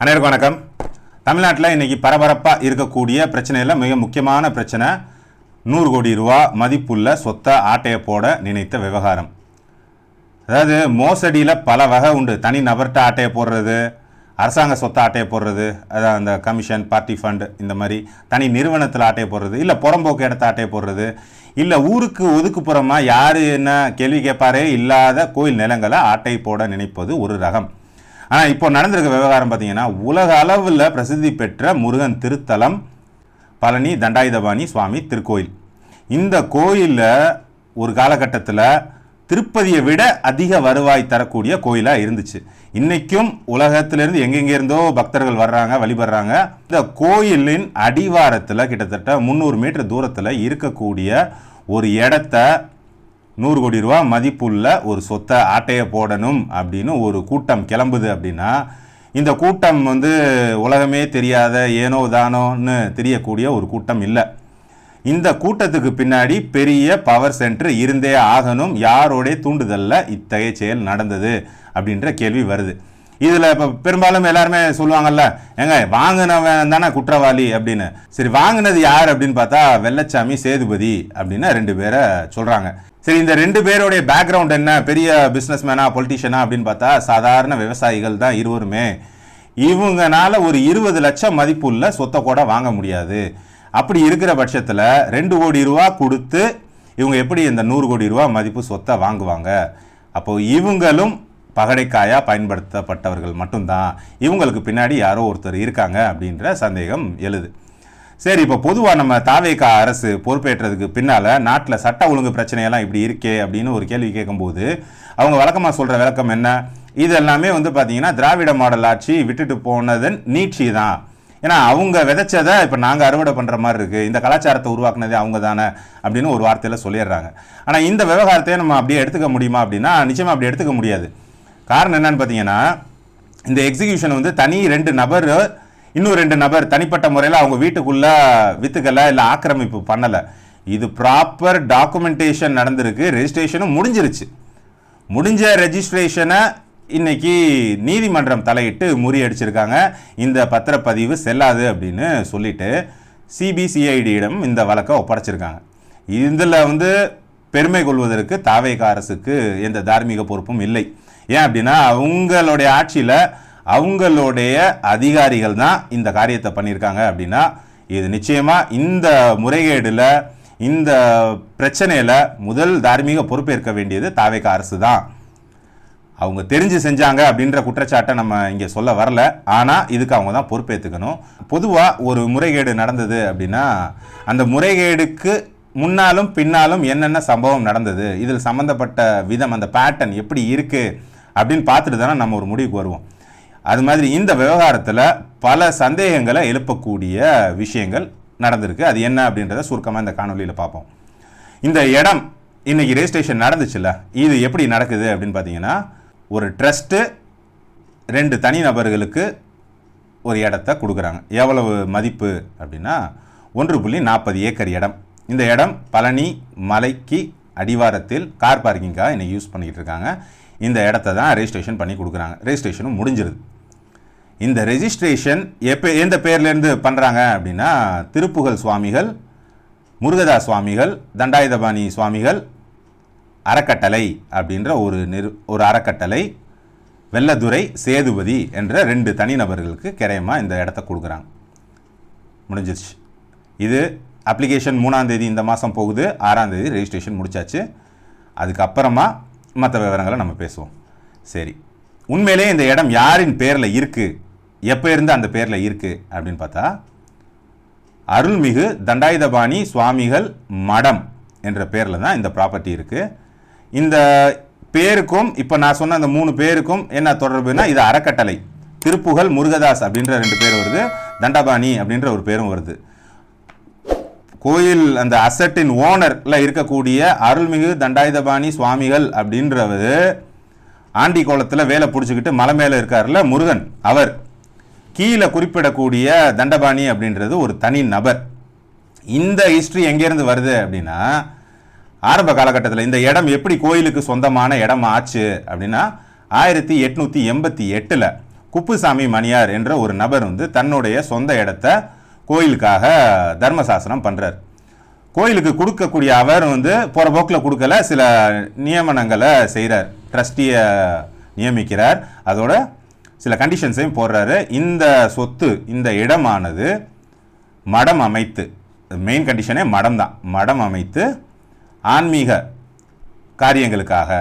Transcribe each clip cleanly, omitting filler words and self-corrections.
அனைவருக்கும் வணக்கம். தமிழ்நாட்டில் இன்றைக்கி பரபரப்பாக இருக்கக்கூடிய பிரச்சனையில் மிக முக்கியமான பிரச்சனை 100 கோடி ரூபா மதிப்புள்ள சொத்தை ஆட்டையை போட நினைத்த விவகாரம். அதாவது மோசடியில் பல வகை உண்டு. தனி நபர்கிட்ட ஆட்டையை போடுறது, அரசாங்க சொத்தை ஆட்டையை போடுறது, அதான் அந்த கமிஷன், பார்ட்டி ஃபண்டு, இந்த மாதிரி தனி நிறுவனத்தில் ஆட்டையை போடுறது, இல்லை புறம்போக்கு இடத்த ஆட்டையை போடுறது, இல்லை ஊருக்கு ஒதுக்குப்புறமாக யார் என்ன கேள்வி கேட்பாரே இல்லாத கோயில் நிலங்களை ஆட்டை போட நினைப்பது ஒரு ரகம். ஆனால் இப்போ நடந்திருக்க விவகாரம் பார்த்தீங்கன்னா, உலக அளவில் பிரசித்தி பெற்ற முருகன் திருத்தலம் பழனி தண்டாயுதபாணி சுவாமி திருக்கோயில். இந்த கோயிலில் ஒரு காலகட்டத்தில் திருப்பதியை விட அதிக வருவாய் தரக்கூடிய கோயிலாக இருந்துச்சு. இன்றைக்கும் உலகத்திலேருந்து எங்கெங்கேருந்தோ பக்தர்கள் வர்றாங்க, வழிபடுறாங்க. இந்த கோயிலின் அடிவாரத்தில் கிட்டத்தட்ட 300 மீட்டர் தூரத்தில் இருக்கக்கூடிய ஒரு இடத்த 100 கோடி ரூபா மதிப்புள்ள ஒரு சொத்தை ஆட்டையை போடணும் அப்படின்னு ஒரு கூட்டம் கிளம்புது. அப்படின்னா இந்த கூட்டம் உலகமே தெரியாத ஏனோ தானோன்னு தெரியக்கூடிய ஒரு கூட்டம் இல்லை. இந்த கூட்டத்துக்கு பின்னாடி பெரிய பவர் சென்டர் இருந்தே ஆகணும். யாரோடைய தூண்டுதலில் இத்தகைய செயல் நடந்தது அப்படின்ற கேள்வி வருது. இதில் இப்போ பெரும்பாலும் எல்லாருமே சொல்லுவாங்கல்ல, ஏங்க வாங்கினவன் தானே குற்றவாளி அப்படின்னு. சரி, வாங்கினது யார் அப்படின்னு பார்த்தா வெள்ளச்சாமி சேதுபதி அப்படின்னு 2 பேரை சொல்கிறாங்க. சரி, இந்த 2 பேருடைய பேக்ரவுண்ட் என்ன? பெரிய பிஸ்னஸ் மேனா, பொலிட்டிஷியனா அப்படின்னு பார்த்தா சாதாரண விவசாயிகள் தான் இருவருமே. இவங்கனால ஒரு 20 லட்சம் மதிப்புள்ள சொத்தை கூட வாங்க முடியாது. அப்படி இருக்கிற பட்சத்தில் 2 கோடி ரூபா கொடுத்து இவங்க எப்படி இந்த 100 கோடி ரூபா மதிப்பு சொத்தை வாங்குவாங்க? அப்போது இவங்களும் பகடைக்காயாக பயன்படுத்தப்பட்டவர்கள் மட்டும்தான். இவங்களுக்கு பின்னாடி யாரோ ஒருத்தர் இருக்காங்க அப்படின்ற சந்தேகம் எழுது. சரி, இப்போ பொதுவாக நம்ம தாவேகா அரசு பொறுப்பேற்றதுக்கு பின்னால் நாட்டில் சட்ட ஒழுங்கு பிரச்சனையெல்லாம் இப்படி இருக்கே அப்படின்னு ஒரு கேள்வி கேட்கும்போது அவங்க வழக்கமாக சொல்கிற விளக்கம் என்ன? இது எல்லாமே பார்த்தீங்கன்னா திராவிட மாடல் ஆட்சி விட்டுட்டு போனதன் நீட்சி தான். ஏன்னா அவங்க விதைச்சதை இப்போ நாங்கள் அறுவடை பண்ணுற மாதிரி இருக்குது, இந்த கலாச்சாரத்தை உருவாக்குனதே அவங்க தானே அப்படின்னு ஒரு வார்த்தையில் சொல்லிடுறாங்க. ஆனால் இந்த விவகாரத்தையே நம்ம அப்படியே எடுத்துக்க முடியுமா அப்படின்னா நிச்சயமாக அப்படி எடுத்துக்க முடியாது. காரணம் என்னன்னு பார்த்தீங்கன்னா, இந்த எக்ஸிக்யூஷன் தனி 2 நபர் இன்னும் 2 நபர் தனிப்பட்ட முறையில் அவங்க வீட்டுக்குள்ளே வித்துக்கலை, இல்லை ஆக்கிரமிப்பு பண்ணலை. இது ப்ராப்பர் டாக்குமெண்டேஷன் நடந்திருக்கு. ரெஜிஸ்ட்ரேஷனும் முடிஞ்சிருச்சு. முடிஞ்ச ரெஜிஸ்ட்ரேஷனை இன்னைக்கு நீதிமன்றம் தலையிட்டு முறியடிச்சிருக்காங்க. இந்த பத்திரப்பதிவு செல்லாது அப்படின்னு சொல்லிட்டு சிபிசிஐடியிடம் இந்த வழக்கை ஒப்படைச்சிருக்காங்க. இதில் பெருமை கொள்வதற்கு தாவேகா அரசுக்கு எந்த தார்மீக பொறுப்பும் இல்லை. ஏன் அப்படின்னா அவங்களுடைய ஆட்சியில் அவங்களுடைய அதிகாரிகள் தான் இந்த காரியத்தை பண்ணியிருக்காங்க. அப்படின்னா இது நிச்சயமாக இந்த முறைகேடில், இந்த பிரச்சனையில் முதல் தார்மீக பொறுப்பேற்க வேண்டியது தாவேகா அரசு தான். அவங்க தெரிஞ்சு செஞ்சாங்க அப்படின்ற குற்றச்சாட்டை நம்ம இங்கே சொல்ல வரல. ஆனால் இதுக்கு அவங்க தான் பொறுப்பேற்றுக்கணும். பொதுவாக ஒரு முறைகேடு நடந்தது அப்படின்னா அந்த முறைகேடுக்கு முன்னாலும் பின்னாலும் என்னென்ன சம்பவம் நடந்தது, இதில் சம்மந்தப்பட்ட விதம், அந்த பேட்டர்ன் எப்படி இருக்குது அப்படின்னு பார்த்துட்டு தானே நம்ம ஒரு முடிவுக்கு வருவோம். அது மாதிரி இந்த விவகாரத்தில் பல சந்தேகங்களை எழுப்பக்கூடிய விஷயங்கள் நடந்திருக்கு. அது என்ன அப்படின்றத சுருக்கமாக இந்த காணொலியில் பார்ப்போம். இந்த இடம் இன்னைக்கு ரெஜிஸ்ட்ரேஷன் நடந்துச்சுல்ல, இது எப்படி நடக்குது அப்படின்னு பார்த்தீங்கன்னா, ஒரு ட்ரஸ்ட்டு 2 தனிநபர்களுக்கு ஒரு இடத்த கொடுக்குறாங்க. எவ்வளவு மதிப்பு அப்படின்னா 1.40 ஏக்கர் இடம். இந்த இடம் பழனி மலைக்கு அடிவாரத்தில் கார் பார்க்கிங்காக இன்னைக்கு யூஸ் பண்ணிக்கிட்டு இருக்காங்க. இந்த இடத்த தான் ரெஜிஸ்ட்ரேஷன் பண்ணி கொடுக்குறாங்க. ரெஜிஸ்ட்ரேஷனும் முடிஞ்சிருது. இந்த ரெஜிஸ்ட்ரேஷன் எந்த பேர்லேருந்து பண்ணுறாங்க அப்படின்னா, திருப்புகழ் சுவாமிகள், முருகதாஸ் சுவாமிகள், தண்டாயுதபாணி சுவாமிகள் அறக்கட்டளை அப்படின்ற ஒரு அறக்கட்டளை, வெள்ளதுரை சேதுபதி என்ற 2 தனிநபர்களுக்கு கிரயமாக இந்த இடத்த கொடுக்குறாங்க. முடிஞ்சிருச்சு. இது அப்ளிகேஷன் 3ஆம் தேதி இந்த மாதம் போகுது. 6ஆம் தேதி ரெஜிஸ்ட்ரேஷன் முடிச்சாச்சு. அதுக்கப்புறமா மற்ற விவரங்களை நம்ம பேசுவோம். சரி, உண்மையிலே இந்த இடம் யாரின் பேரில் இருக்குது, எப்போ இருந்து அந்த பேரில் இருக்குது அப்படின்னு பார்த்தா, அருள்மிகு தண்டாயுதபாணி சுவாமிகள் மடம் என்ற பேரில் தான் இந்த ப்ராப்பர்ட்டி இருக்குது. இந்த பேருக்கும் இப்போ நான் சொன்ன அந்த 3 பேருக்கும் என்ன தொடர்புனா, இது அறக்கட்டளை. திருப்புகழ் முருகதாஸ் அப்படின்ற 2 பேர் வருது, தண்டாபாணி அப்படின்ற ஒரு பேரும் வருது. கோயில் அந்த அசட்டின் ஓனரில் இருக்கக்கூடிய அருள்மிகு தண்டாயுதபாணி சுவாமிகள் அப்படின்றவர் ஆண்டி கோலத்தில் வேலை பிடிச்சிக்கிட்டு மலை மேலே இருக்கார்ல முருகன், அவர் கீழே குறிப்பிடக்கூடிய தண்டபாணி அப்படின்றது ஒரு தனி நபர். இந்த ஹிஸ்ட்ரி எங்கேருந்து வருது அப்படின்னா, ஆரம்ப காலகட்டத்தில் இந்த இடம் எப்படி கோயிலுக்கு சொந்தமான இடம் ஆச்சு அப்படின்னா 1888 குப்புசாமி மணியார் என்ற ஒரு நபர் வந்து தன்னுடைய சொந்த இடத்த கோயிலுக்காக தர்மசாசனம் பண்ணுறார். கோயிலுக்கு கொடுக்கக்கூடிய அவர் வந்து போகிற போக்கில் கொடுக்கல, சில நியமனங்களை செய்கிறார். ட்ரஸ்டியை நியமிக்கிறார், அதோட சில கண்டிஷன்ஸையும் போடுறாரு. இந்த சொத்து, இந்த இடமானது மடம் அமைத்து, மெயின் கண்டிஷனே மடம் தான், மடம் அமைத்து ஆன்மீக காரியங்களுக்காக,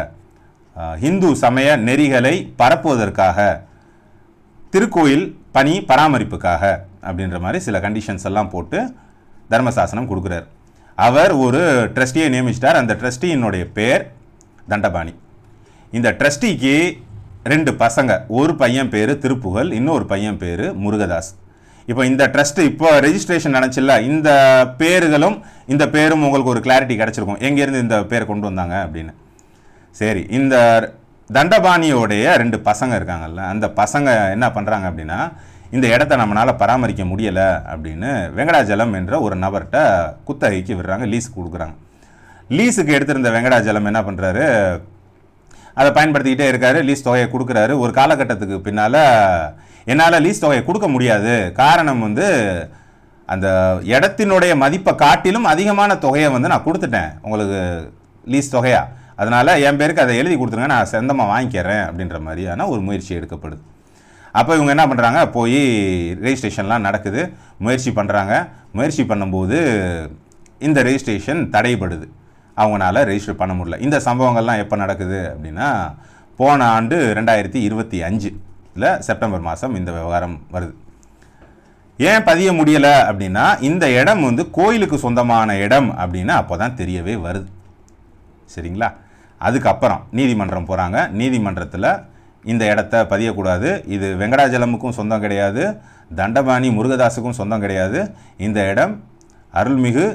இந்து சமய நெறிகளை பரப்புவதற்காக, திருக்கோயில் பணி பராமரிப்புக்காக அப்படின்ற மாதிரி சில கண்டிஷன்ஸ் எல்லாம் போட்டு தர்மசாசனம் கொடுக்குறார். அவர் ஒரு ட்ரஸ்டியை நியமிச்சிட்டார். அந்த ட்ரஸ்டியினுடைய பேர் தண்டபாணி. இந்த ட்ரஸ்டிக்கு 2 பசங்க, ஒரு பையன் பேர் திருப்புகழ், இன்னொரு பையன் பேர் முருகதாஸ். இப்போ இந்த ட்ரஸ்ட்டு இப்போ ரெஜிஸ்ட்ரேஷன் நினச்சில்ல, இந்த பேர்களும் இந்த பேரும் உங்களுக்கு ஒரு கிளாரிட்டி கிடச்சிருக்கும், எங்கேருந்து இந்த பேரை கொண்டு வந்தாங்க அப்படின்னு. சரி, இந்த தண்டபாணியோடைய 2 பசங்க இருக்காங்கல்ல, அந்த பசங்க என்ன பண்ணுறாங்க அப்படின்னா, இந்த இடத்த நம்மளால் பராமரிக்க முடியலை அப்படின்னு வெங்கடாஜலம் என்ற ஒரு நபர்கிட்ட குத்தகைக்கு விடுறாங்க, லீஸுக்கு கொடுக்குறாங்க. லீஸுக்கு எடுத்திருந்த வெங்கடாஜலம் என்ன பண்ணுறாரு, அதை பயன்படுத்திக்கிட்டே இருக்காரு, லீஸ் தொகையை கொடுக்குறாரு. ஒரு காலகட்டத்துக்கு பின்னால் என்னால் லீஸ் தொகையை கொடுக்க முடியாது, காரணம் வந்து அந்த இடத்தினுடைய மதிப்பை காட்டிலும் அதிகமான தொகையை வந்து நான் கொடுத்துட்டேன் உங்களுக்கு லீஸ் தொகையா, அதனால் என் பேருக்கு அதை எழுதி கொடுத்துருங்க, நான் சொந்தமாக வாங்கிக்கிறேன் அப்படின்ற மாதிரியான ஒரு முயற்சி எடுக்கப்படுது. அப்போ இவங்க என்ன பண்ணுறாங்க, போய் ரெஜிஸ்ட்ரேஷன்லாம் நடக்குது, முயற்சி பண்ணுறாங்க. முயற்சி பண்ணும்போது இந்த ரெஜிஸ்ட்ரேஷன் தடைபடுது, அவங்களால ரெஜிஸ்டர் பண்ண முடியல. இந்த சம்பவங்கள்லாம் எப்போ நடக்குது அப்படின்னா, போன ஆண்டு 2025 செப்டம்பர் மாதம் இந்த விவகாரம் வருது. ஏன் பதிய முடியலை அப்படின்னா, இந்த இடம் வந்து கோயிலுக்கு சொந்தமான இடம் அப்படின்னு அப்போ தான் தெரியவே வருது. சரிங்களா? அதுக்கப்புறம் நீதிமன்றம் போகிறாங்க. நீதிமன்றத்தில் இந்த இடத்த பதியக்கூடாது, இது வெங்கடாஜலமுக்கும் சொந்தம் கிடையாது, தண்டபாணி முருகதாஸுக்கும் சொந்தம் கிடையாது, இந்த இடம் அருள்மிகு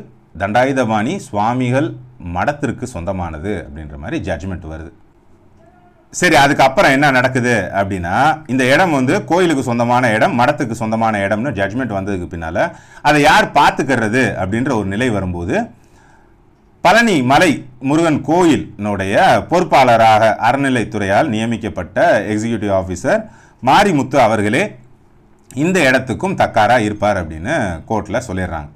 தண்டாயுதபாணி சுவாமிகள் மடத்திற்கு சொந்தமானது அப்படின்ற மாதிரி ஜட்ஜ்மெண்ட் வருது. சரி, அதுக்கப்புறம் என்ன நடக்குது அப்படின்னா, இந்த இடம் வந்து கோயிலுக்கு சொந்தமான இடம், மடத்துக்கு சொந்தமான இடம்னு ஜட்ஜ்மெண்ட் வந்ததுக்கு பின்னால் அதை யார் பார்த்துக்கிறது அப்படின்ற ஒரு நிலை வரும்போது, பழனி மலை முருகன் கோயிலினுடைய பொறுப்பாளராக அறநிலைத்துறையால் நியமிக்கப்பட்ட எக்ஸிக்யூட்டிவ் ஆஃபீஸர் மாரிமுத்து அவர்களே இந்த இடத்துக்கும் தக்காராக இருப்பார் அப்படின்னு கோர்ட்டில் சொல்லிடுறாங்க.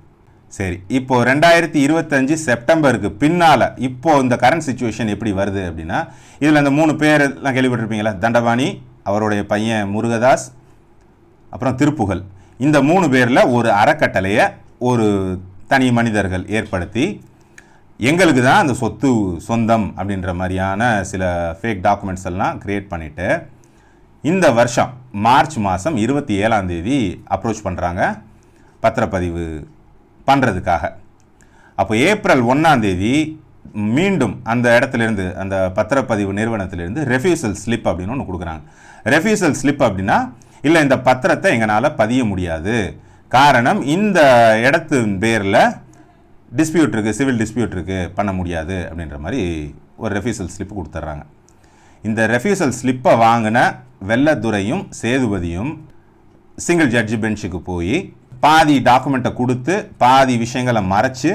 சரி, இப்போது 2025 செப்டம்பருக்கு பின்னால் இப்போது இந்த கரண்ட் சிச்சுவேஷன் எப்படி வருது அப்படின்னா, இதில் அந்த 3 பேர்லாம் கேள்விப்பட்டிருப்பீங்களா, தண்டபாணி, அவருடைய பையன் முருகதாஸ், அப்புறம் திருப்புகழ். இந்த 3 பேரில் ஒரு அறக்கட்டளையை ஒரு தனி மனிதர்கள் ஏற்படுத்தி எங்களுக்கு தான் அந்த சொத்து சொந்தம் அப்படின்ற மாதிரியான சில ஃபேக் டாக்குமெண்ட்ஸ் எல்லாம் க்ரியேட் பண்ணிவிட்டு இந்த வருஷம் மார்ச் மாதம் 27 அப்ரோச் பண்ணுறாங்க பத்திரப்பதிவு பண்ணுறதுக்காக. அப்போ ஏப்ரல் 1 மீண்டும் அந்த இடத்துலேருந்து, அந்த பத்திரப்பதிவு நிறுவனத்திலேருந்து ரெஃப்யூசல் ஸ்லிப் அப்படின்னு ஒன்று கொடுக்குறாங்க. ரெஃப்யூசல் ஸ்லிப் அப்படின்னா, இல்லை இந்த பத்திரத்தை எங்களால் பதிய முடியாது, காரணம் இந்த இடத்தின் பேரில் டிஸ்பியூட் இருக்குது, சிவில் டிஸ்பியூட் இருக்குது, பண்ண முடியாது அப்படின்ற மாதிரி ஒரு ரெஃப்யூசல் ஸ்லிப்பு கொடுத்துட்றாங்க. இந்த ரெஃப்யூசல் ஸ்லிப்பை வாங்கின வெள்ளத்துறையும் சேதுபதியும் சிங்கிள் ஜட்ஜி பெஞ்சுக்கு போய் பாதி டாக்குமெண்ட்டை கொடுத்து பாதி விஷயங்களை மறைச்சு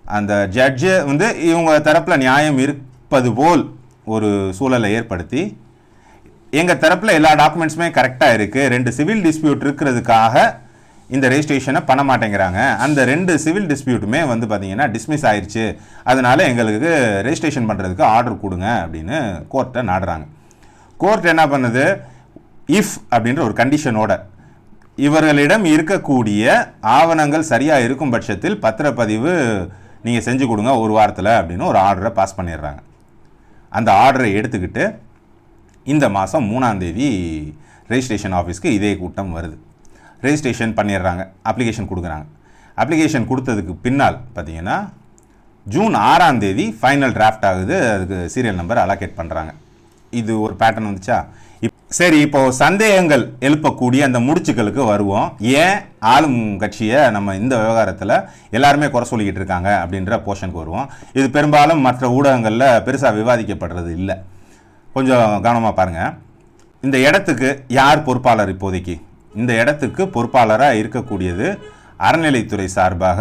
அந்த ஜட்ஜை வந்து இவங்க தரப்பில் நியாயம் இருப்பது போல் ஒரு சூழலை ஏற்படுத்தி, எங்கள் தரப்பில் எல்லா டாக்குமெண்ட்ஸுமே கரெக்டாக இருக்குது, 2 சிவில் டிஸ்பியூட் இருக்கிறதுக்காக இந்த ரெஜிஸ்ட்ரேஷனை பண்ண மாட்டேங்கிறாங்க, அந்த 2 சிவில் டிஸ்பியூட்டுமே வந்து பார்த்திங்கன்னா டிஸ்மிஸ் ஆயிடுச்சு, அதனால் எங்களுக்கு ரெஜிஸ்ட்ரேஷன் பண்ணுறதுக்கு ஆர்டர் கொடுங்க அப்படின்னு கோர்ட்டை நாடுறாங்க. கோர்ட் என்ன பண்ணுது, இஃப் அப்படின்ற ஒரு கண்டிஷனோட இவர்களிடம் இருக்கக்கூடிய ஆவணங்கள் சரியாக இருக்கும் பட்சத்தில் பத்திரப்பதிவு நீங்கள் செஞ்சு கொடுங்க 1 வாரத்தில் அப்படின்னு ஒரு ஆர்டரை பாஸ் பண்ணிடுறாங்க. அந்த ஆர்டரை எடுத்துக்கிட்டு இந்த மாதம் 3 ரெஜிஸ்ட்ரேஷன் ஆஃபீஸ்க்கு இதே கூட்டம் வருது. ரெஜிஸ்ட்ரேஷன் பண்ணிடுறாங்க, அப்ளிகேஷன் கொடுக்குறாங்க. அப்ளிகேஷன் கொடுத்ததுக்கு பின்னால் பார்த்தீங்கன்னா ஜூன் 6 ஃபைனல் டிராஃப்ட் ஆகுது, அதுக்கு சீரியல் நம்பர் அலோகேட் பண்ணுறாங்க. இது ஒரு பேட்டர்ன் வந்துச்சா? சரி, இப்போது சந்தேகங்கள் எழுப்பக்கூடிய அந்த முடிச்சுக்களுக்கு வருவோம். ஏன் ஆளும் கட்சியை நம்ம இந்த விவகாரத்தில் எல்லாருமே குறை சொல்லிக்கிட்டு இருக்காங்க அப்படின்ற போர்ஷனுக்கு வருவோம். இது பெரும்பாலும் மற்ற ஊடகங்களில் பெருசாக விவாதிக்கப்படுறது இல்லை. கொஞ்சம் கவனமாக பாருங்கள். இந்த இடத்துக்கு யார் பொறுப்பாளர்? இப்போதைக்கு இந்த இடத்துக்கு பொறுப்பாளராக இருக்கக்கூடியது அறநிலைத்துறை சார்பாக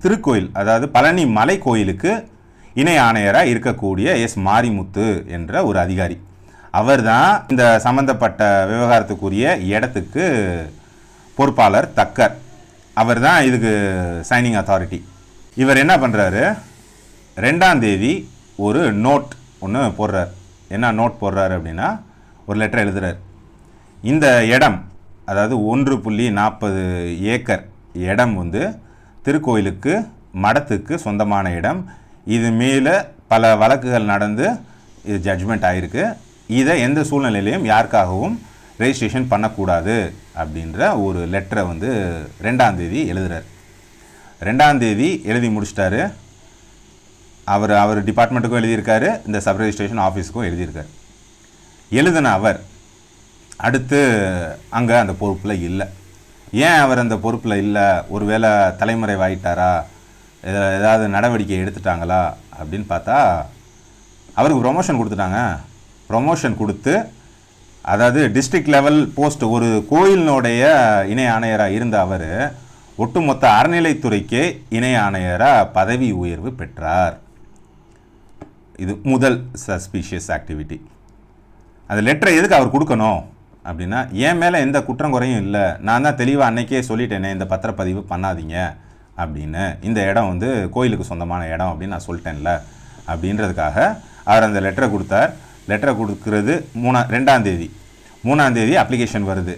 திருக்கோயில், அதாவது பழனி மலை கோயிலுக்கு இணை ஆணையராக இருக்கக்கூடிய எஸ் மாரிமுத்து என்ற ஒரு அதிகாரி. அவர் தான் இந்த சம்பந்தப்பட்ட விவகாரத்துக்குரிய இடத்துக்கு பொறுப்பாளர் தக்கர். அவர் தான் இதுக்கு சைனிங் அத்தாரிட்டி. இவர் என்ன பண்ணுறாரு, 2ஆம் தேதி ஒரு நோட் ஒன்று போடுறார். என்ன நோட் போடுறாரு அப்படின்னா, ஒரு லெட்டர் எழுதுறார். இந்த இடம், அதாவது 1.40 ஏக்கர் இடம் வந்து திருக்கோயிலுக்கு மடத்துக்கு சொந்தமான இடம். இது மேலே பல வழக்குகள் நடந்து இது ஜட்ஜ்மெண்ட் ஆகிருக்கு. இதை எந்த சூழ்நிலையிலையும் யாருக்காகவும் ரெஜிஸ்ட்ரேஷன் பண்ணக்கூடாது அப்படின்ற ஒரு லெட்டரை வந்து 2ஆம் தேதி எழுதுறார். 2ஆம் தேதி எழுதி முடிச்சிட்டாரு. அவர் டிபார்ட்மெண்ட்டுக்கும் எழுதியிருக்காரு, இந்த சப் ரெஜிஸ்ட்ரேஷன் ஆஃபீஸுக்கும் எழுதியிருக்காரு. எழுதின அவர் அடுத்து அங்கே அந்த பொறுப்பில் இல்லை. ஏன் அவர் அந்த பொறுப்பில் இல்லை? ஒருவேளை தலைமறைவாயிட்டாரா, ஏதாவது நடவடிக்கை எடுத்துட்டாங்களா அப்படின்னு பார்த்தா, அவருக்கு ப்ரொமோஷன் கொடுத்துட்டாங்க. ப்ரொமோஷன் கொடுத்து, அதாவது டிஸ்ட்ரிக்ட் லெவல் போஸ்ட், ஒரு கோயிலினுடைய இணை ஆணையராக இருந்த அவர் ஒட்டுமொத்த அறநிலைத்துறைக்கே இணை ஆணையராக பதவி உயர்வு பெற்றார். இது முதல் சஸ்பீஷியஸ் ஆக்டிவிட்டி. அந்த லெட்டரை எதுக்கு அவர் கொடுக்கணும் அப்படின்னா, என் மேலே எந்த குற்றங்குறையும் இல்லை, நான் தான் தெளிவாக அன்னைக்கே சொல்லிட்டேனே இந்த பத்திரப்பதிவு பண்ணாதீங்க அப்படின்னு, இந்த இடம் வந்து கோயிலுக்கு சொந்தமான இடம் அப்படின்னு நான் சொல்லிட்டேன்ல அப்படின்றதுக்காக அவர் அந்த லெட்டரை கொடுத்தார். லெட்டரை கொடுக்கறது 2ஆம் தேதி. 3ஆம் தேதி அப்ளிகேஷன் வருது.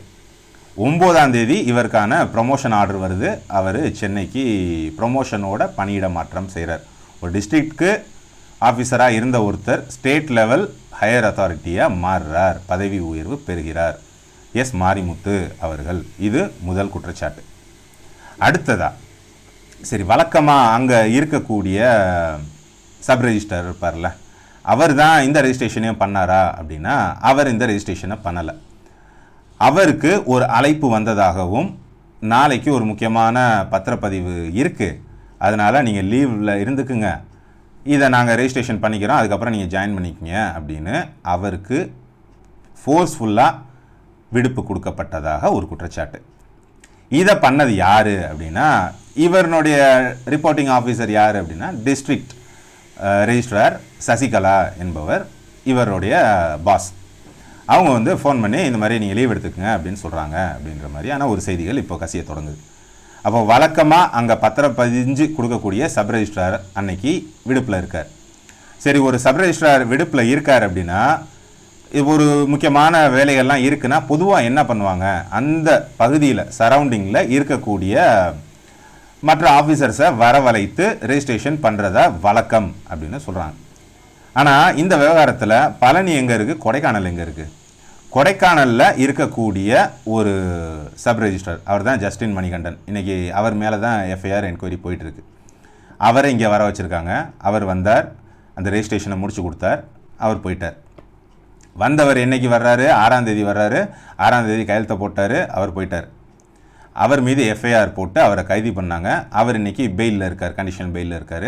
9ஆம் தேதி இவருக்கான ப்ரொமோஷன் ஆர்டர் வருது. அவர் சென்னைக்கு ப்ரொமோஷனோட பணியிட மாற்றம் செய்கிறார். ஒரு டிஸ்ட்ரிக்ட்க்கு ஆஃபீஸராக இருந்த ஒருத்தர் ஸ்டேட் லெவல் ஹையர் அத்தாரிட்டியாக மாறுறார், பதவி உயர்வு பெறுகிறார். எஸ் மாரிமுத்து அவர்கள். இது முதல் குற்றச்சாட்டு. அடுத்ததா, சரி, வழக்கமாக அங்கே இருக்கக்கூடிய சப் ரெஜிஸ்டர் இருப்பார்ல, அவர் தான் இந்த ரெஜிஸ்ட்ரேஷனையும் பண்ணாரா அப்படின்னா, அவர் இந்த ரெஜிஸ்ட்ரேஷனை பண்ணலை. அவருக்கு ஒரு அழைப்பு வந்ததாகவும், நாளைக்கு ஒரு முக்கியமான பத்திரப்பதிவு இருக்குது, அதனால் நீங்கள் லீவில் இருந்துக்குங்க, இதை நாங்கள் ரெஜிஸ்ட்ரேஷன் பண்ணிக்கிறோம், அதுக்கப்புறம் நீங்கள் ஜாயின் பண்ணிக்கங்க அப்படின்னு அவருக்கு ஃபோர்ஸ்ஃபுல்லாக விடுப்பு கொடுக்கப்பட்டதாக ஒரு குற்றச்சாட்டு. இதை பண்ணது யார் அப்படின்னா, இவருடைய ரிப்போர்ட்டிங் ஆஃபீஸர் யார் அப்படின்னா, டிஸ்ட்ரிக்ட் ரெஜிஸ்ட்ரார் சசிகலா என்பவர் இவருடைய பாஸ். அவங்க வந்து ஃபோன் பண்ணி இந்த மாதிரி நீங்கள் லீவ் எடுத்துக்கங்க அப்படின்னு சொல்கிறாங்க அப்படின்ற மாதிரியான ஒரு செய்திகள் இப்போ கசிய தொடங்குது. அப்போ வழக்கமாக அங்கே பத்திரப்பதிஞ்சு கொடுக்கக்கூடிய சப் ரெஜிஸ்ட்ரார் அன்னைக்கு விடுப்பில் இருக்கார். சரி, ஒரு சப் ரெஜிஸ்ட்ரார் விடுப்பில் இருக்கார் அப்படின்னா, ஒரு முக்கியமான வேலைகள்லாம் இருக்குன்னா பொதுவாக என்ன பண்ணுவாங்க, அந்த பகுதியில் சரௌண்டிங்கில் இருக்கக்கூடிய மற்ற ஆஃபீஸர்ஸை வரவழைத்து ரெஜிஸ்ட்ரேஷன் பண்ணுறதா வழக்கம் அப்படின்னு சொல்கிறாங்க. ஆனால் இந்த விவகாரத்தில் பழனி எங்கே இருக்குது, கொடைக்கானல் எங்கே இருக்குது? கொடைக்கானலில் இருக்கக்கூடிய ஒரு சப் ரெஜிஸ்டர், அவர் தான் ஜஸ்டின் மணிகண்டன். இன்றைக்கி அவர் மேலே தான் எஃப்ஐஆர் என்கொயரி போயிட்டுருக்கு. அவரை இங்கே வர வச்சுருக்காங்க. அவர் வந்தார், அந்த ரெஜிஸ்ட்ரேஷனை முடிச்சு கொடுத்தார், அவர் போயிட்டார். வந்தவர் என்னைக்கு வர்றாரு, 6ஆம் தேதி வர்றாரு. 6ஆம் தேதி கையெழுத்த போட்டார், அவர் போயிட்டார். அவர் மீது எஃப்ஐஆர் போட்டு அவரை கைது பண்ணாங்க. அவர் இன்றைக்கி பெயிலில் இருக்கார், கண்டிஷன் பெயிலில் இருக்கார்.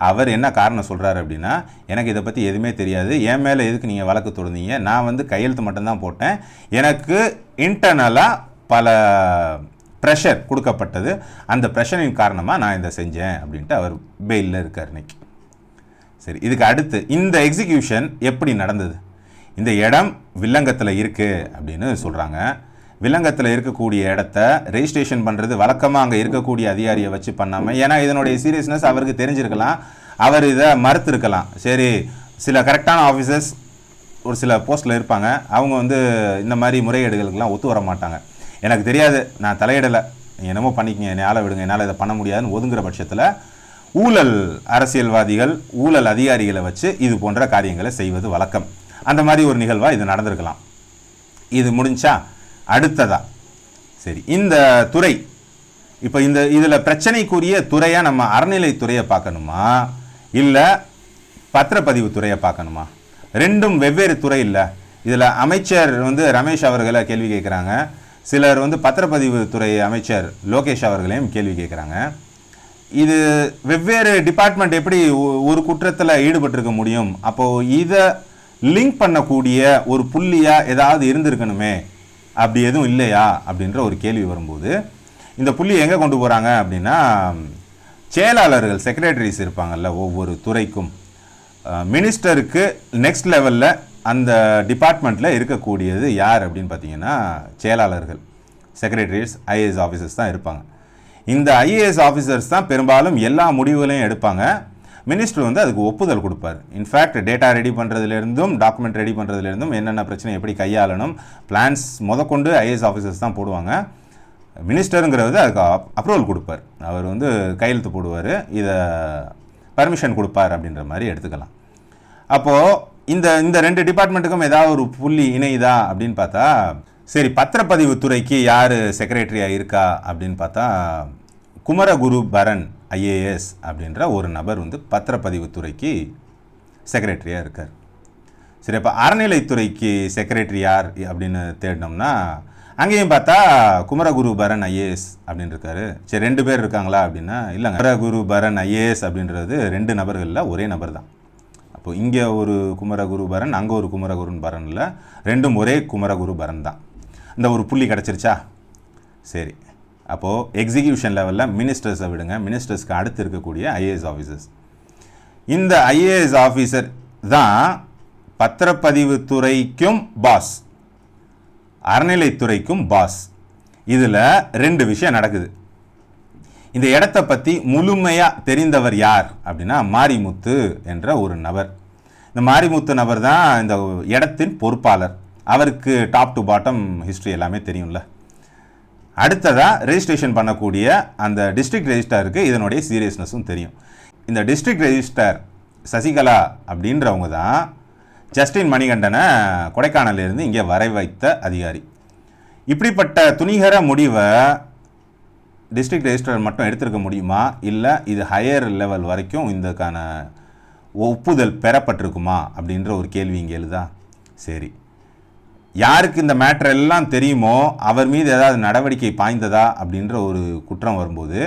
அவர் என்ன காரணம் சொல்கிறாரு அப்படின்னா, எனக்கு இதை பற்றி எதுவுமே தெரியாது, என் மேலே எதுக்கு நீங்கள் வழக்கு தொடர்ந்தீங்க, நான் வந்து கையெழுத்து மட்டும்தான் போட்டேன், எனக்கு இன்டர்னலாக பல ப்ரெஷர் கொடுக்கப்பட்டது, அந்த ப்ரெஷரின் காரணமாக நான் இதை செஞ்சேன் அப்படின்ட்டு அவர் பெயிலில் இருக்கார் இன்னைக்கு. சரி, இதுக்கு அடுத்து இந்த எக்ஸிக்யூஷன் எப்படி நடந்தது? இந்த இடம் வில்லங்கத்தில் இருக்குது அப்படின்னு சொல்கிறாங்க. வில்லங்கத்தில் இருக்கக்கூடிய இடத்த ரெஜிஸ்ட்ரேஷன் பண்ணுறது வழக்கமாக அங்கே இருக்கக்கூடிய அதிகாரியை வச்சு பண்ணாமல், ஏன்னா இதனுடைய சீரியஸ்னஸ் அவருக்கு தெரிஞ்சிருக்கலாம், அவர் இதை மறுத்திருக்கலாம். சரி, சில கரெக்டான ஆஃபீஸர்ஸ் ஒரு சில போஸ்ட்டில் இருப்பாங்க, அவங்க வந்து இந்த மாதிரி முறைகேடுகளுக்கெல்லாம் ஒத்து வர மாட்டாங்க. எனக்கு தெரியாது, நான் தலையிடலை, என்னமோ பண்ணிக்கங்க, என்னை ஆளை விடுங்க, என்னால் இதை பண்ண முடியாதுன்னு ஒதுங்குற பட்சத்தில் ஊழல் அரசியல்வாதிகள், ஊழல் அதிகாரிகளை வச்சு இது போன்ற காரியங்களை செய்வது வழக்கம். அந்த மாதிரி ஒரு நிகழ்வாக இது நடந்திருக்கலாம். இது முடிஞ்சா அடுத்ததா, சரி, இந்த துறை இப்போ இதில் பிரச்சனைக்குரிய துறையாக நம்ம அறநிலைத்துறையை பார்க்கணுமா இல்லை பத்திரப்பதிவு துறையை பார்க்கணுமா? ரெண்டும் வெவ்வேறு துறை இல்லை. இதில் அமைச்சர் வந்து ரமேஷ் அவர்களை கேள்வி கேட்குறாங்க, சிலர் வந்து பத்திரப்பதிவு துறை அமைச்சர் லோகேஷ் அவர்களையும் கேள்வி கேட்குறாங்க. இது வெவ்வேறு டிபார்ட்மெண்ட் எப்படி ஒரு குற்றத்தில் ஈடுபட்டிருக்க முடியும்? அப்போது இதை லிங்க் பண்ணக்கூடிய ஒரு புள்ளியாக ஏதாவது இருந்திருக்கணுமே, அப்படி எதுவும் இல்லையா அப்படின்ற ஒரு கேள்வி வரும்போது, இந்த புள்ளி எங்கே கொண்டு போகிறாங்க அப்படின்னா, செக்ரட்டரிஸ் இருப்பாங்கல்ல ஒவ்வொரு துறைக்கும், மினிஸ்டருக்கு நெக்ஸ்ட் லெவலில் அந்த டிபார்ட்மெண்ட்டில் இருக்கக்கூடியது யார் அப்படின்னு பார்த்தீங்கன்னா செயலாளர்கள், செக்ரட்டரிஸ், ஐஏஎஸ் ஆஃபீஸர்ஸ் தான் இருப்பாங்க. இந்த ஐஏஎஸ் ஆஃபீஸர்ஸ் தான் பெரும்பாலும் எல்லா முடிவுகளையும் எடுப்பாங்க. மினிஸ்டர் வந்து அதுக்கு ஒப்புதல் கொடுப்பார். இன்ஃபேக்ட் டேட்டா ரெடி பண்ணுறதுலேருந்தும் டாக்குமெண்ட் ரெடி பண்ணுறதுலேருந்தும் என்னென்ன பிரச்சனை எப்படி கையாளணும், பிளான்ஸ் முதற்கொண்டு ஐஏஎஸ் ஆஃபீஸர்ஸ் தான் போடுவாங்க. மினிஸ்டருங்கிறது அதுக்கு அப்ரூவல் கொடுப்பார். அவர் வந்து கையெழுத்து போடுவார், இதை பர்மிஷன் கொடுப்பார் அப்படின்ற மாதிரி எடுத்துக்கலாம். அப்போது இந்த இந்த 2 டிபார்ட்மெண்ட்டுக்கும் ஏதாவது ஒரு புள்ளி இணையுதா அப்படின்னு பார்த்தா, சரி பத்திரப்பதிவு துறைக்கு யார் செக்ரட்டரியாக இருக்கா அப்படின்னு பார்த்தா குமரகுரு பரன் ஐஏஎஸ் அப்படின்ற ஒரு நபர் வந்து பத்திரப்பதிவு துறைக்கு செக்ரட்டரியாக இருக்கார். சரி, அப்போ அறநிலைத்துறைக்கு செக்ரட்டரி யார் அப்படின்னு தேடினோம்னா அங்கேயும் பார்த்தா குமரகுரு பரன் ஐஏஎஸ் அப்படின்னு இருக்காரு. சரி 2 பேர் இருக்காங்களா அப்படின்னா இல்லைங்க, குமரகுரு பரன் ஐஏஎஸ் அப்படின்றது 2 நபர்களில் ஒரே நபர் தான். அப்போது இங்கே ஒரு குமரகுரு பரன், அங்கே ஒரு குமரகுரு பரன் இல்லை, 2ம் ஒரே குமரகுரு பரன் தான். இந்த ஒரு புள்ளி கிடச்சிருச்சா? சரி, அப்போது எக்ஸிக்யூஷன் லெவலில் மினிஸ்டர்ஸை விடுங்க, மினிஸ்டர்ஸ்க்கு அடுத்து இருக்கக்கூடிய ஐஏஎஸ் ஆஃபீஸர்ஸ். இந்த ஐஏஎஸ் ஆஃபீஸர் தான் பத்திரப்பதிவு துறைக்கும் பாஸ், அறநிலைத்துறைக்கும் பாஸ். இதில் 2 விஷயம் நடக்குது. இந்த இடத்த பற்றி முழுமையாக தெரிந்தவர் யார் அப்படின்னா மாரிமுத்து என்ற ஒரு நபர். இந்த மாரிமுத்து நபர் தான் இந்த இடத்தின் பொறுப்பாளர். அவருக்கு டாப் டு பாட்டம் ஹிஸ்ட்ரி எல்லாமே தெரியும்ல. அடுத்ததாக ரெஜிஸ்ட்ரேஷன் பண்ணக்கூடிய அந்த டிஸ்ட்ரிக்ட் ரெஜிஸ்ட்ராருக்கு இதனுடைய சீரியஸ்னஸும் தெரியும். இந்த டிஸ்ட்ரிக்ட் ரெஜிஸ்ட்ரார் சசிகலா அப்படின்றவங்க தான் ஜஸ்டின் மணிகண்டனை கொடைக்கானலிருந்து இங்கே வர வைத்த அதிகாரி. இப்படிப்பட்ட துணிகர முடிவை டிஸ்ட்ரிக்ட் ரெஜிஸ்ட்ரார் மட்டும் எடுத்திருக்க முடியுமா, இல்லை இது ஹையர் லெவல் வரைக்கும் இதுக்கான ஒப்புதல் பெறப்பட்டிருக்குமா அப்படின்ற ஒரு கேள்வி இங்கே எழுதா? சரி, யாருக்கு இந்த மேட்டர் எல்லாம் தெரியுமோ அவர் மீது ஏதாவது நடவடிக்கை பாய்ந்ததா அப்படின்ற ஒரு குற்றம் வரும்போது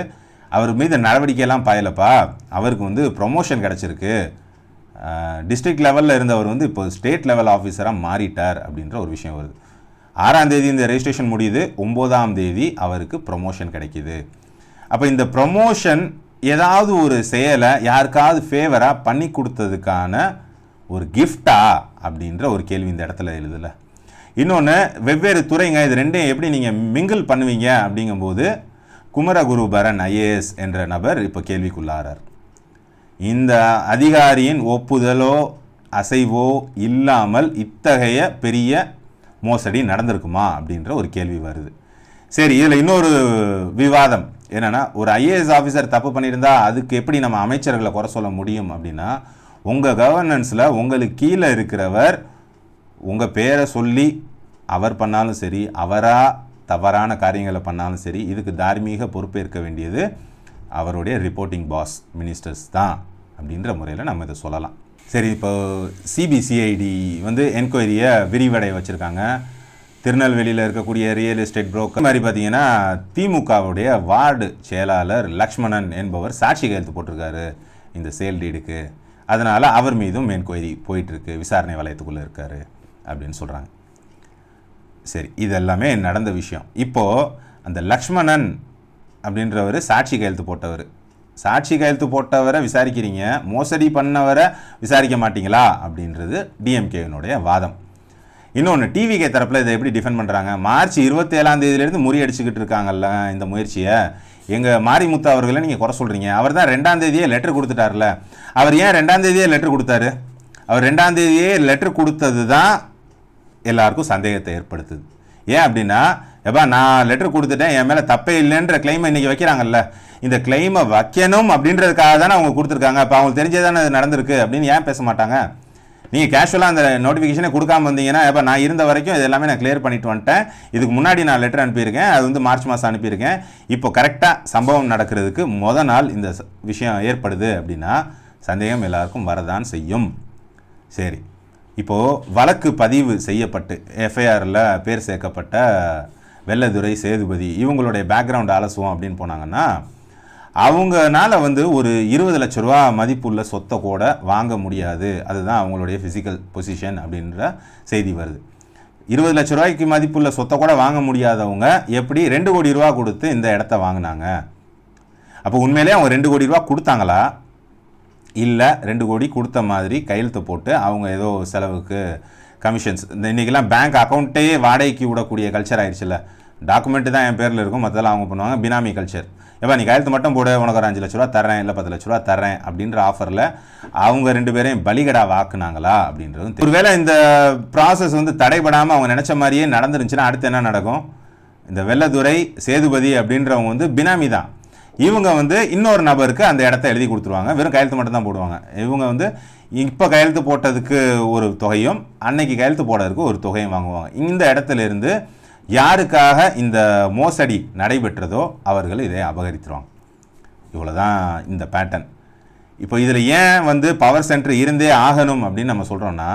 அவர் மீது நடவடிக்கையெல்லாம் பாயலப்பா, அவருக்கு வந்து ப்ரொமோஷன் கிடச்சிருக்கு, டிஸ்ட்ரிக்ட் லெவலில் இருந்தவர் வந்து இப்போ ஸ்டேட் லெவல் ஆஃபீஸராக மாறிட்டார் அப்படின்ற ஒரு விஷயம் வருது. 6ஆம் தேதி இந்த ரெஜிஸ்ட்ரேஷன் முடியுது, 9ஆம் தேதி அவருக்கு ப்ரொமோஷன் கிடைக்கிது. அப்போ இந்த ப்ரொமோஷன் ஏதாவது ஒரு செயலை யாருக்காவது ஃபேவராக பண்ணி கொடுத்ததுக்கான ஒரு கிஃப்டா அப்படின்ற ஒரு கேள்வி இந்த இடத்துல எழுதலை. இன்னொன்று, வெவ்வேறு துறைங்க, இது 2ஐயும் எப்படி நீங்கள் மிங்கிள் பண்ணுவீங்க அப்படிங்கும்போது குமரகுரு பரன் ஐஏஎஸ் என்ற நபர் இப்போ கேள்விக்குள்ளாரார். இந்த அதிகாரியின் ஒப்புதலோ அசைவோ இல்லாமல் இத்தகைய பெரிய மோசடி நடந்திருக்குமா அப்படின்ற ஒரு கேள்வி வருது. சரி, இதில் இன்னொரு விவாதம் என்னென்னா, ஒரு ஐஏஎஸ் ஆஃபீஸர் தப்பு பண்ணியிருந்தா அதுக்கு எப்படி நம்ம அமைச்சர்களை குறை சொல்ல முடியும் அப்படின்னா, உங்கள் கவர்னன்ஸில் உங்களுக்கு கீழே இருக்கிறவர் உங்கள் பேரை சொல்லி அவர் பண்ணாலும் சரி, அவராக தவறான காரியங்களை பண்ணாலும் சரி, இதுக்கு தார்மீக பொறுப்பேற்க வேண்டியது அவருடைய ரிப்போர்ட்டிங் பாஸ் மினிஸ்டர்ஸ் தான் அப்படின்ற முறையில் நம்ம இதை சொல்லலாம். சரி, இப்போ சிபிசிஐடி வந்து என்கொயரியை விரிவடைய வச்சுருக்காங்க. திருநெல்வேலியில் இருக்கக்கூடிய ரியல் எஸ்டேட் புரோக்கர் மாதிரி பார்த்தீங்கன்னா திமுகவுடைய வார்டு செயலாளர் லக்ஷ்மணன் என்பவர் சாட்சி கையெழுத்து போட்டிருக்காரு இந்த சேல் டீடுக்கு. அதனால் அவர் மீதும் என்கொயரி போயிட்டுருக்கு, விசாரணை வலயத்துக்குள்ளே இருக்கார் அப்படின்னு சொல்கிறாங்க. சரி, இதெல்லாமே நடந்த விஷயம். இப்போது அந்த லக்ஷ்மணன் அப்படின்றவர் சாட்சி கையெழுத்து போட்டவர், சாட்சி கையெழுத்து போட்டவரை விசாரிக்கிறீங்க, மோசடி பண்ணவரை விசாரிக்க மாட்டீங்களா அப்படின்றது டிஎம்கேனுடைய வாதம். இன்னொன்று, டிவிகே தரப்பில் இதை எப்படி டிஃபெண்ட் பண்ணுறாங்க, மார்ச் 27ஆம் தேதியிலேருந்து முறியடிச்சுக்கிட்டு இருக்காங்கல்ல இந்த முயற்சியை. எங்கள் மாரிமுத்து அவர்களை நீங்கள் குறை சொல்கிறீங்க, அவர் தான் 2ஆம் தேதியே லெட்டர் கொடுத்துட்டார்ல. அவர் ஏன் 2ஆம் தேதியே லெட்டர் கொடுத்தாரு? அவர் 2ஆம் தேதியே லெட்டர் கொடுத்தது தான் எல்லாருக்கும் சந்தேகத்தை ஏற்படுத்துது. ஏன் அப்படின்னா, எப்பா நான் லெட்டர் கொடுத்துட்டேன், என் மேலே தப்பே இல்லைன்ற கிளைமை இன்றைக்கி வைக்கிறாங்கல்ல, இந்த கிளைமை வைக்கணும் அப்படின்றதுக்காக தானே அவங்க கொடுத்துருக்காங்க. இப்போ அவங்களுக்கு தெரிஞ்சதானே அது நடந்திருக்கு அப்படின்னு ஏன் பேச மாட்டாங்க? நீங்கள் கேஷுவலாக அந்த நோட்டிஃபிகேஷனை கொடுக்காம வந்தீங்கன்னா, எப்போ நான் இருந்த வரைக்கும் இது எல்லாமே நான் கிளியர் பண்ணிட்டு வந்துட்டேன், இதுக்கு முன்னாடி நான் லெட்டர் அனுப்பியிருக்கேன், அது வந்து மார்ச் மாதம் அனுப்பியிருக்கேன், இப்போ கரெக்டாக சம்பவம் நடக்கிறதுக்கு மொதல் நாள் இந்த விஷயம் ஏற்படுது அப்படின்னா சந்தேகம் எல்லாருக்கும் வரதான் செய்யும். சரி, இப்போது வழக்கு பதிவு செய்யப்பட்டு எஃப்ஐஆரில் பேர் சேர்க்கப்பட்ட வெள்ளதுரை, சேதுபதி இவங்களுடைய பேக்ரவுண்ட் அலசுவோம் அப்படின்னு போனாங்கன்னா அவங்கனால வந்து ஒரு 20 லட்ச ரூபா மதிப்புள்ள சொத்தை கூட வாங்க முடியாது. அதுதான் அவங்களுடைய ஃபிசிக்கல் பொசிஷன் அப்படின்ற செய்தி வருது. 20 லட்ச ரூபாய்க்கு மதிப்புள்ள சொத்தை கூட வாங்க முடியாதவங்க எப்படி 2 கோடி ரூபா கொடுத்து இந்த இடத்த வாங்கினாங்க? அப்போ உண்மையிலே அவங்க 2 கோடி ரூபா கொடுத்தாங்களா, இல்லை 2 கோடி கொடுத்த மாதிரி கையெழுத்து போட்டு அவங்க ஏதோ செலவுக்கு கமிஷன்ஸ். இந்த இன்றைக்கெல்லாம் பேங்க் அக்கௌண்ட்டே வாடகைக்கு விடக்கூடிய கல்ச்சர் ஆயிடுச்சுல்ல. டாக்குமெண்ட்டு தான் என் பேரில் இருக்கும், மற்றெல்லாம் அவங்க பண்ணுவாங்க. பினாமி கல்ச்சர். எப்போ நீ கையெழுத்து மட்டும் போட உனக்கு ஒரு 5 லட்ச ரூபா தரேன், இல்லை 10 லட்ச ரூபா தரேன் அப்படின்ற ஆஃபரில் அவங்க 2 பேரையும் பலிகடா வாக்குனாங்களா அப்படின்றது. ஒருவேளை இந்த ப்ராசஸ் வந்து தடைபடாமல் அவங்க நினச்ச மாதிரியே நடந்துருந்துச்சுன்னா அடுத்து என்ன நடக்கும்? இந்த வெள்ளதுரை சேதுபதி அப்படின்றவங்க வந்து பினாமி தான். இவங்க வந்து இன்னொரு நபருக்கு அந்த இடத்த எழுதி கொடுத்துருவாங்க, வெறும் கையெழுத்து மட்டும் தான் போடுவாங்க. இவங்க வந்து இப்போ கையெழுத்து போட்டதுக்கு ஒரு தொகையும் அன்னைக்கு கையெழுத்து போடுறதுக்கு ஒரு தொகையும் வாங்குவாங்க. இந்த இடத்துல இருந்து யாருக்காக இந்த மோசடி நடைபெற்றதோ அவர்கள் இதை அபகரித்துருவாங்க. இவ்வளோதான் இந்த பேட்டர்ன். இப்போ இதில் ஏன் வந்து பவர் சென்டர் இருந்தே ஆகணும் அப்படின்னு நம்ம சொல்கிறோன்னா,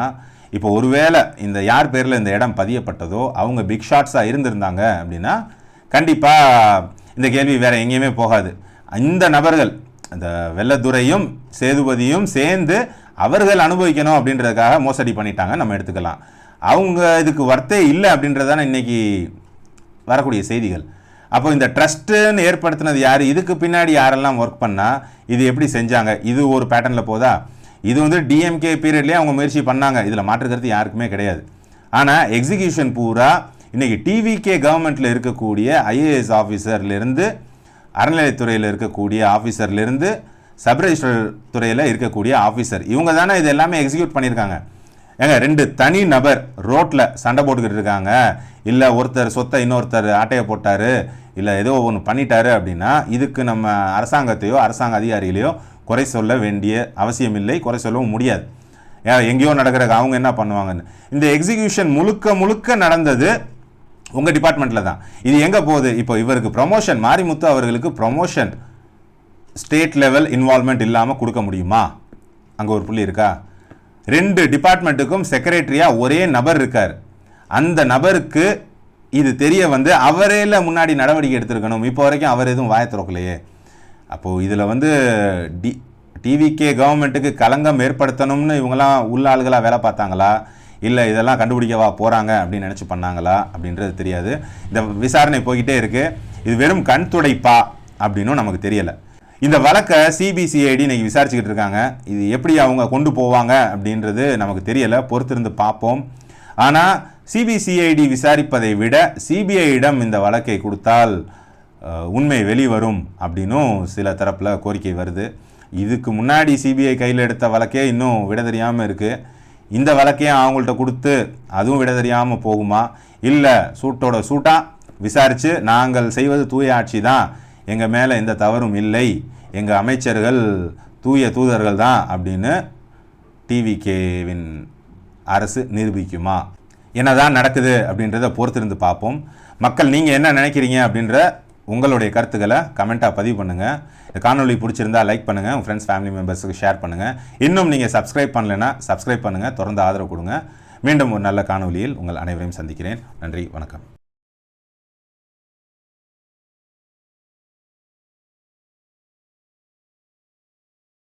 இப்போ ஒருவேளை இந்த யார் பேரில் இந்த இடம் பதியப்பட்டதோ அவங்க பிக் ஷாட்ஸாக இருந்திருந்தாங்க அப்படின்னா கண்டிப்பாக இந்த கேள்வி வேறு எங்கேயுமே போகாது. இந்த நபர்கள் இந்த வெள்ளதுரையும் சேதுபதியும் சேர்ந்து அவர்கள் அனுபவிக்கணும் அப்படின்றதுக்காக மோசடி பண்ணிட்டாங்க நம்ம எடுத்துக்கலாம். அவங்க இதுக்கு வர்த்தே இல்லை அப்படின்றதான இன்றைக்கி வரக்கூடிய செய்திகள். அப்போ இந்த ட்ரஸ்ட்டுன்னு ஏற்படுத்தினது யார், இதுக்கு பின்னாடி யாரெல்லாம் ஒர்க் பண்ணால் இது எப்படி செஞ்சாங்க, இது ஒரு பேட்டர்னில் போதா? இது வந்து டிஎம்கே பீரியட்லேயே அவங்க முயற்சி பண்ணாங்க, இதில் மாற்றுக்கிறது யாருக்குமே கிடையாது. ஆனால் எக்ஸிக்யூஷன் பூரா இன்றைக்கி டிவிகே கவர்மெண்ட்டில் இருக்கக்கூடிய ஐஏஎஸ் ஆஃபீஸர்லேருந்து, அறநிலையத்துறையில் இருக்கக்கூடிய ஆஃபீஸர்லேருந்து, சப் ரெஜிஸ்டர் துறையில் இருக்கக்கூடிய ஆஃபீஸர், இவங்க தானே இது எல்லாமே எக்ஸிக்யூட் பண்ணியிருக்காங்க. ஏங்க 2 தனி நபர் ரோட்டில் சண்டை போட்டுக்கிட்டு இருக்காங்க, இல்லை ஒருத்தர் சொத்தை இன்னொருத்தர் ஆட்டையை போட்டார், இல்லை ஏதோ ஒன்று பண்ணிட்டாரு அப்படின்னா இதுக்கு நம்ம அரசாங்கத்தையோ அரசாங்க அதிகாரிகளையோ குறை சொல்ல வேண்டிய அவசியம் இல்லை, குறை சொல்லவும் முடியாது. எங்கேயோ நடக்கிற அவங்க என்ன பண்ணுவாங்கன்னு. இந்த எக்ஸிக்யூஷன் முழுக்க நடந்தது உங்கள் டிபார்ட்மெண்ட்டில் தான். இது எங்கே போகுது? இப்போ இவருக்கு ப்ரொமோஷன், மாரிமுத்து அவர்களுக்கு ப்ரொமோஷன் ஸ்டேட் லெவல் இன்வால்மெண்ட் இல்லாமல் கொடுக்க முடியுமா? அங்கே ஒரு புள்ளி இருக்கா? 2 டிபார்ட்மெண்ட்டுக்கும் செக்ரட்டரியாக ஒரே நபர் இருக்கார். அந்த நபருக்கு இது தெரிய வந்து அவரேல முன்னாடி நடவடிக்கை எடுத்திருக்கணும். இப்போ வரைக்கும் அவர் எதுவும் வாய திறக்கலையே. அப்போது இதில் வந்து டிவிகே கவர்மெண்ட்டுக்கு களங்கம் ஏற்படுத்தணும்னு இவங்கெல்லாம் உள்ள ஆளுகளாக வேலை பார்த்தாங்களா, இல்லை இதெல்லாம் கண்டுபிடிக்கவா போகிறாங்க அப்படின்னு நினச்சி பண்ணாங்களா அப்படின்றது தெரியாது. இந்த விசாரணை போய்கிட்டே இருக்குது. இது வெறும் கண் துடைப்பா அப்படின்னும் நமக்கு தெரியலை. இந்த வழக்கை சிபிசிஐடி இன்னைக்கு விசாரிச்சுக்கிட்டு இருக்காங்க. இது எப்படி அவங்க கொண்டு போவாங்க அப்படின்றது நமக்கு தெரியலை, பொறுத்திருந்து பார்ப்போம். ஆனால் சிபிசிஐடி விசாரிப்பதை விட சிபிஐயிடம் இந்த வழக்கை கொடுத்தால் உண்மை வெளிவரும் அப்படின்னும் சில தரப்பில் கோரிக்கை வருது. இதுக்கு முன்னாடி சிபிஐ கையில் எடுத்த வழக்கே இன்னும் விட தெரியாமல் இருக்குது. இந்த வழக்கையும் அவங்கள்ட்ட கொடுத்து அதுவும் விட தெரியாமல் போகுமா? இல்லை சூட்டோட சூட்டாக விசாரித்து நாங்கள் செய்வது தூய ஆட்சி தான், எங்கள் மேலே எந்த தவறும் இல்லை, எங்கள் அமைச்சர்கள் தூய தூதர்கள் தான் அப்படின்னு டிவிகேவின் அரசு நிரூபிக்குமா? என்னதான் நடக்குது அப்படின்றத பொறுத்திருந்து பார்ப்போம். மக்கள் நீங்கள் என்ன நினைக்கிறீங்க அப்படின்ற உங்களுடைய கருத்துக்களை கமெண்ட்டாக பதிவு பண்ணுங்கள். இந்த காணொலி பிடிச்சிருந்தா லைக் பண்ணுங்கள், உங்கள் ஃப்ரெண்ட்ஸ் ஃபேமிலி மெம்பர்ஸுக்கு ஷேர் பண்ணுங்கள். இன்னும் நீங்கள் சப்ஸ்கிரைப் பண்ணலைன்னா சப்ஸ்கிரைப் பண்ணுங்கள், தொடர்ந்து ஆதரவு கொடுங்க. மீண்டும் ஒரு நல்ல காணொலியில் உங்கள் அனைவரையும் சந்திக்கிறேன். நன்றி, வணக்கம்.